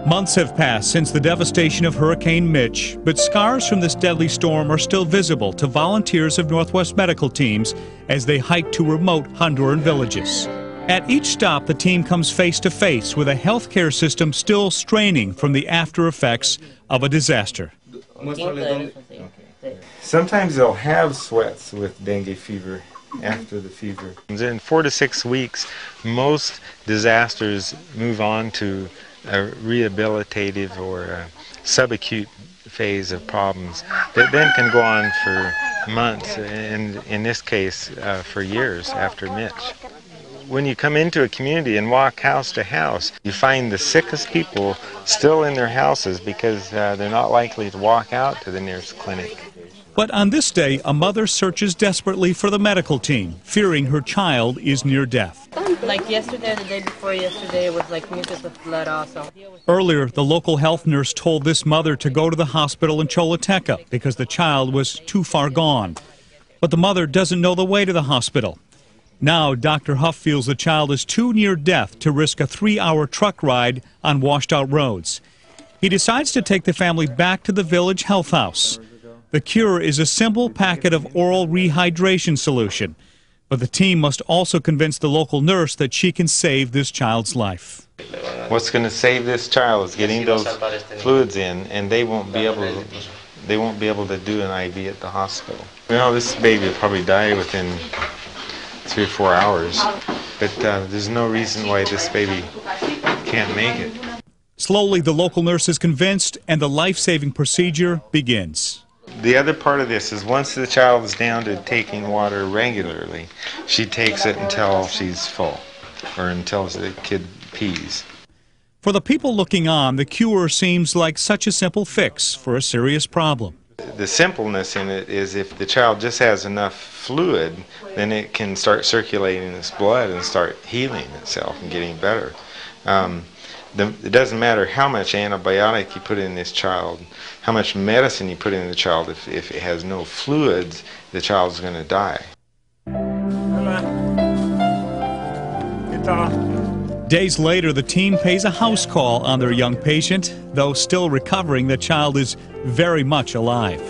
Months have passed since the devastation of Hurricane Mitch, but scars from this deadly storm are still visible to volunteers of Northwest medical teams as they hike to remote Honduran villages. At each stop, the team comes face to face with a healthcare system still straining from the after effects of a disaster. Sometimes they'll have sweats with dengue fever after the fever. In 4 to 6 weeks, most disasters move on to a rehabilitative or a subacute phase of problems that then can go on for months, and in this case for years after Mitch. When you come into a community and walk house to house, you find the sickest people still in their houses because they're not likely to walk out to the nearest clinic. But on this day, a mother searches desperately for the medical team, fearing her child is near death. Like yesterday, the day before yesterday, it was like mucus with blood also. Earlier, the local health nurse told this mother to go to the hospital in Choluteca because the child was too far gone. But the mother doesn't know the way to the hospital. Now, Dr. Huff feels the child is too near death to risk a 3-hour truck ride on washed-out roads. He decides to take the family back to the village health house. The cure is a simple packet of oral rehydration solution. But the team must also convince the local nurse that she can save this child's life. What's going to save this child is getting those fluids in, and they won't be able to do an IV at the hospital. You know, this baby will probably die within 3 or 4 hours, but there's no reason why this baby can't make it. Slowly, the local nurse is convinced, and the life-saving procedure begins. The other part of this is once the child is down to taking water regularly, she takes it until she's full, or until the kid pees. For the people looking on, the cure seems like such a simple fix for a serious problem. The simpleness in it is if the child just has enough fluid, then it can start circulating its blood and start healing itself and getting better. It doesn't matter how much antibiotic you put in this child, how much medicine you put in the child, if it has no fluids, the child's going to die. Days later, the team pays a house call on their young patient. Though still recovering, the child is very much alive.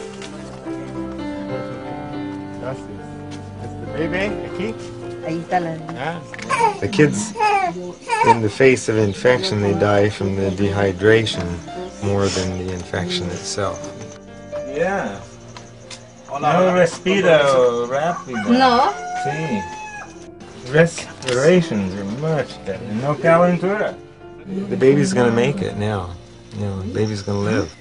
The kids, in the face of infection, they die from the dehydration more than the infection itself. Yeah. No respiro rápido. No. Sí. Respirations are much better. No calentura. The baby's going to make it now. You know, the baby's going to live.